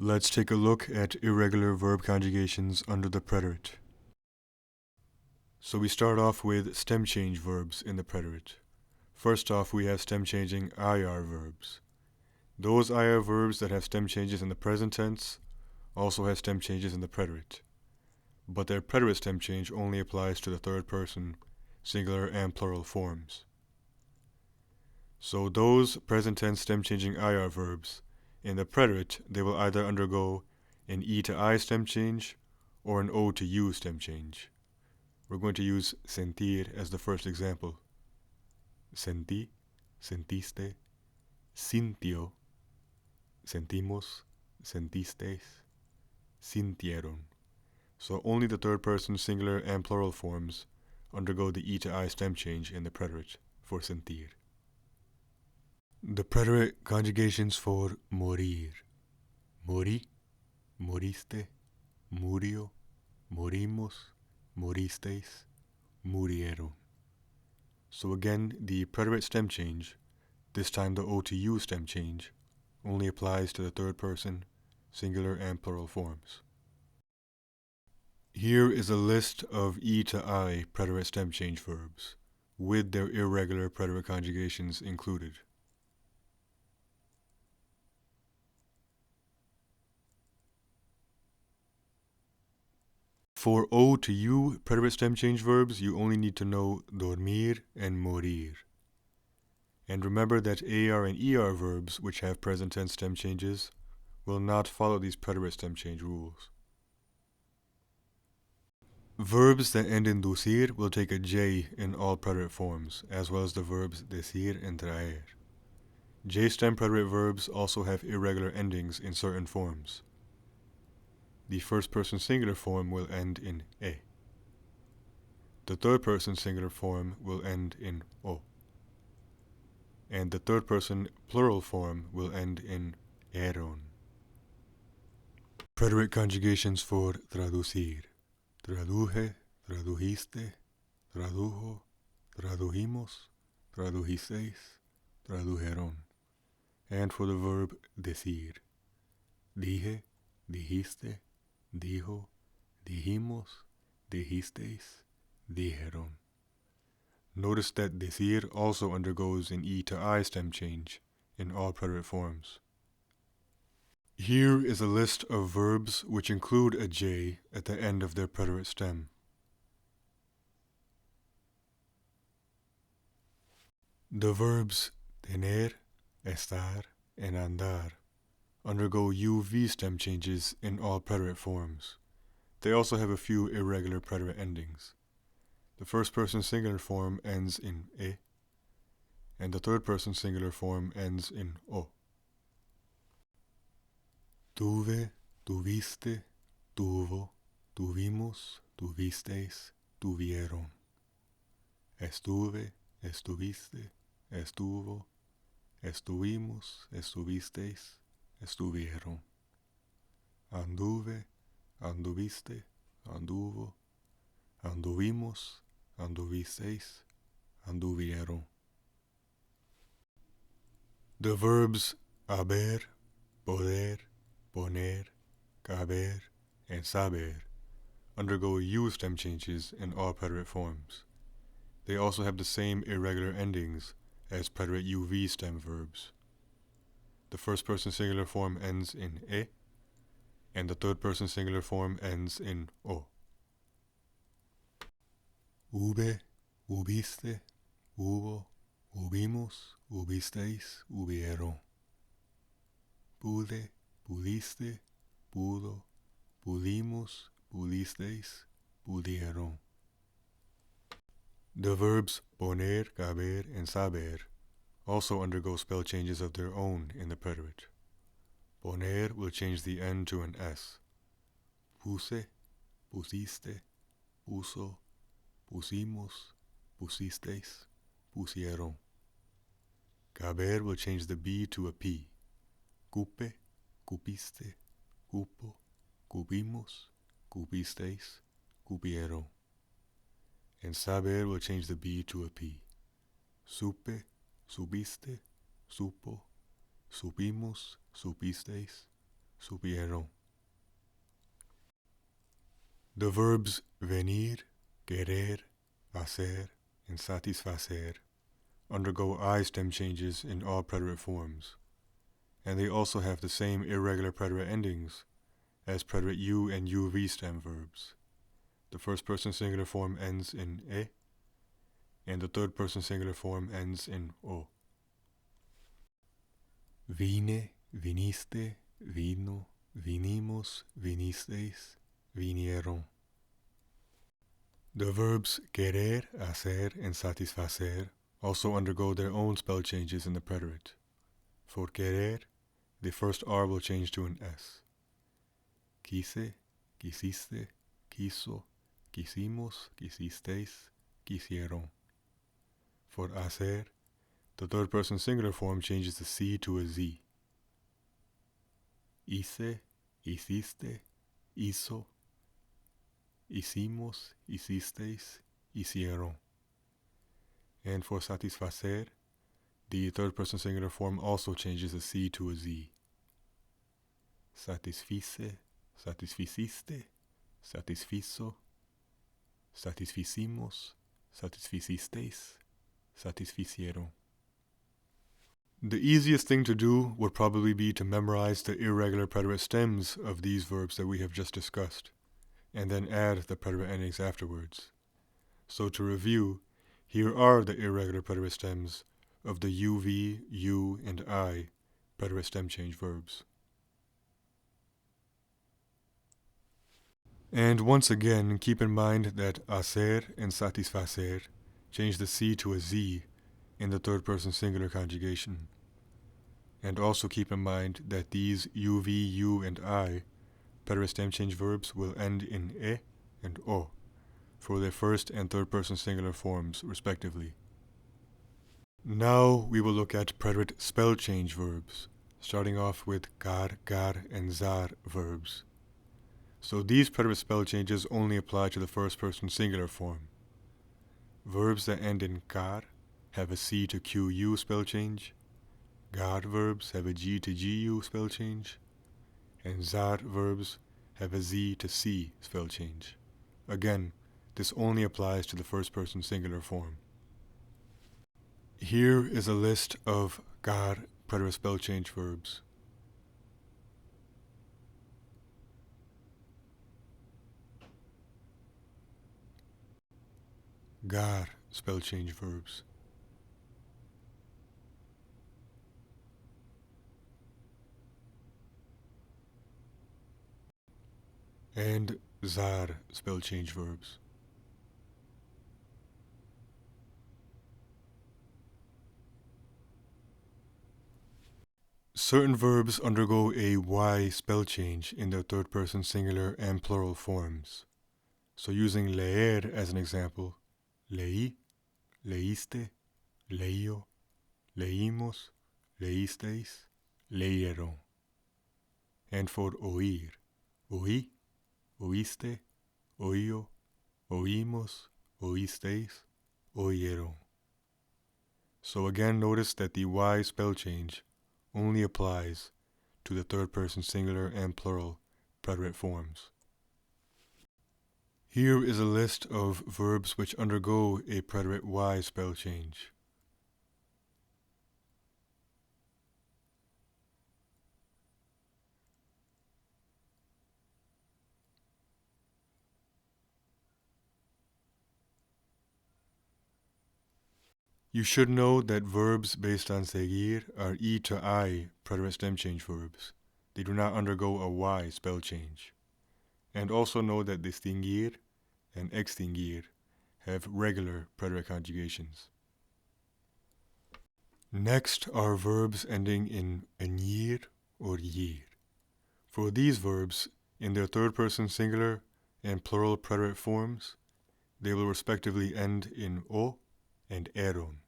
Let's take a look at irregular verb conjugations under the preterite. So we start off with stem change verbs in the preterite. First off, we have stem changing llir verbs. Those llir verbs that have stem changes in the present tense also have stem changes in the preterite, but their preterite stem change only applies to the third person, singular and plural forms. So those present tense stem changing llir verbs, in the preterite, they will either undergo an E to I stem change or an O to U stem change. We're going to use sentir as the first example. Sentí, sentiste, sintió, sentimos, sentisteis, sintieron. So only the third person singular and plural forms undergo the E to I stem change in the preterite for sentir. The preterite conjugations for morir. Morí, moriste, murió, morimos, moristeis, murieron. So again, the preterite stem change, this time the O to U stem change, only applies to the third person, singular and plural forms. Here is a list of E to I preterite stem change verbs, with their irregular preterite conjugations included. For O to U preterite stem change verbs, you only need to know dormir and morir. And remember that AR and ER verbs, which have present tense stem changes, will not follow these preterite stem change rules. Verbs that end in ducir will take a J in all preterite forms, as well as the verbs decir and traer. J stem preterite verbs also have irregular endings in certain forms. The first person singular form will end in E. The third person singular form will end in O. And the third person plural form will end in eron. Preterite conjugations for traducir. Traduje, tradujiste, tradujo, tradujimos, tradujisteis, tradujeron. And for the verb decir. Dije, dijiste, dijo, dijimos, dijisteis, dijeron. Notice that decir also undergoes an E to I stem change in all preterite forms. Here is a list of verbs which include a J at the end of their preterite stem. The verbs tener, estar, and andar undergo UV stem changes in all preterite forms. They also have a few irregular preterite endings. The first person singular form ends in E, and the third person singular form ends in O. Tuve, tuviste, tuvo, tuvimos, tuvisteis, tuvieron. Estuve, estuviste, estuvo, estuvimos, estuvisteis, estuvieron. Anduve, anduviste, anduvo, anduvimos, anduvisteis, anduvieron. The verbs haber, poder, poner, caber, and saber undergo U stem changes in all preterite forms. They also have the same irregular endings as preterite UV stem verbs. The first person singular form ends in E, and the third person singular form ends in O. Hube, hubiste, hubo, hubimos, hubisteis, hubieron. Pude, pudiste, pudo, pudimos, pudisteis, pudieron. The verbs poner, caber, and saber also undergo spell changes of their own in the preterite. Poner will change the N to an S. Puse, pusiste, puso, pusimos, pusisteis, pusieron. Caber will change the B to a P. Cupe, cupiste, cupo, cupimos, cupisteis, cupieron. And saber will change the B to a P. Supe, supiste, supo, supimos, supisteis, supieron. The verbs venir, querer, hacer, and satisfacer undergo I stem changes in all preterite forms, and they also have the same irregular preterite endings as preterite U and UV stem verbs. The first person singular form ends in e, and the third person singular form ends in o. Vine, viniste, vino, vinimos, vinisteis, vinieron. The verbs querer, hacer, and satisfacer also undergo their own spell changes in the preterite. For querer, the first R will change to an S. Quise, quisiste, quiso, quisimos, quisisteis, quisieron. For hacer, the third person singular form changes the C to a Z. Hice, hiciste, hizo, hicimos, hicisteis, hicieron. And for satisfacer, the third person singular form also changes the C to a Z. Satisfice, satisficiste, satisfizo, satisficimos, satisficisteis, satisficieron. The easiest thing to do would probably be to memorize the irregular preterite stems of these verbs that we have just discussed, and then add the preterite endings afterwards. So to review, here are the irregular preterite stems of the UV, U, and I preterite stem change verbs. And once again, keep in mind that hacer and satisfacer change the C to a Z in the third person singular conjugation. And also keep in mind that these UV, U, and I preterite stem change verbs will end in e and o for their first and third person singular forms, respectively. Now we will look at preterite spell change verbs, starting off with gar, and zar verbs. So these preterite spell changes only apply to the first person singular form. Verbs that end in car have a C to QU spell change, gar verbs have a G to GU spell change, and zar verbs have a Z to C spell change. Again, this only applies to the first person singular form. Here is a list of gar preterite spell change verbs. Gar spell change verbs. And zar spell change verbs. Certain verbs undergo a Y spell change in their third person singular and plural forms. So using leer as an example, leí, leíste, leío, leímos, leísteis, leyeron. And for oír, oí, oíste, oío, oímos, oísteis, oyeron. So again, notice that the Y spell change only applies to the third person singular and plural preterite forms. Here is a list of verbs which undergo a preterite Y spell change. You should know that verbs based on seguir are E to I preterite stem change verbs. They do not undergo a Y spell change. And also know that distinguir and extinguir have regular preterite conjugations. Next are verbs ending in llir or llir. For these verbs, in their third person singular and plural preterite forms, they will respectively end in o and eron.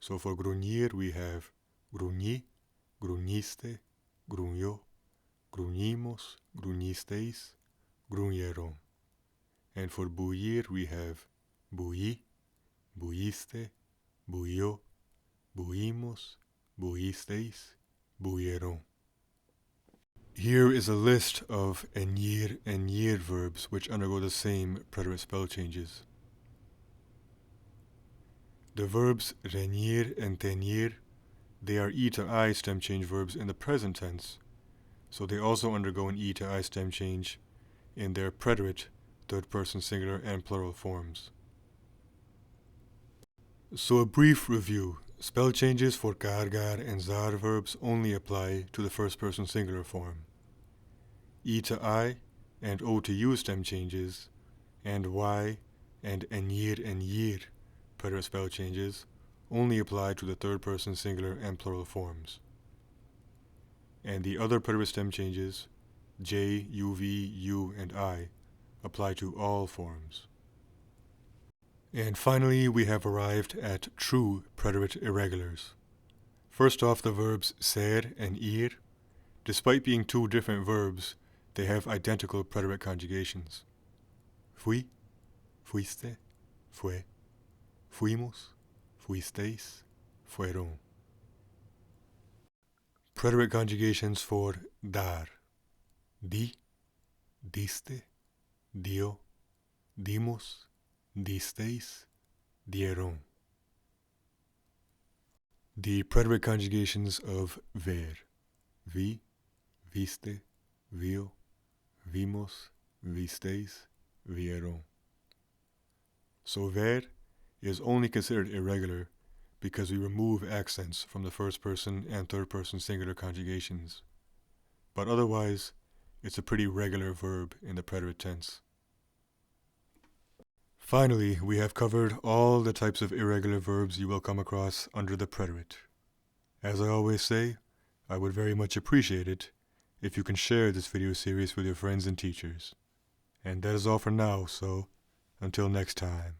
So for gruñir we have gruñí, gruñiste, gruñó, gruñimos, gruñisteis, gruñeron. And for bullir we have bullí, bulliste, bulló, bullimos, bullisteis, bullieron. Here is a list of llir verbs which undergo the same preterite spell changes. The verbs reñir and teñir, they are e to I stem change verbs in the present tense, so they also undergo an e to I stem change in their preterite third person singular and plural forms. So a brief review. Spell changes for cargar and zar verbs only apply to the first person singular form. E to I and O to U stem changes, and Y and yir preterite spell changes only apply to the third person singular and plural forms. And the other preterite stem changes, J, UV, U, and I, apply to all forms. And finally, we have arrived at true preterite irregulars. First off, the verbs ser and ir. Despite being two different verbs, they have identical preterite conjugations. Fui, fuiste, fue, fuimos, fuisteis, fueron. Preterite conjugations for dar. Di, diste, dio, dimos, disteis, dieron. The preterite conjugations of ver. Vi, viste, vio, vimos, visteis, vieron. So ver is only considered irregular because we remove accents from the first person and third person singular conjugations. But otherwise, it's a pretty regular verb in the preterite tense. Finally, we have covered all the types of irregular verbs you will come across under the preterite. As I always say, I would very much appreciate it if you can share this video series with your friends and teachers. And that is all for now, so until next time.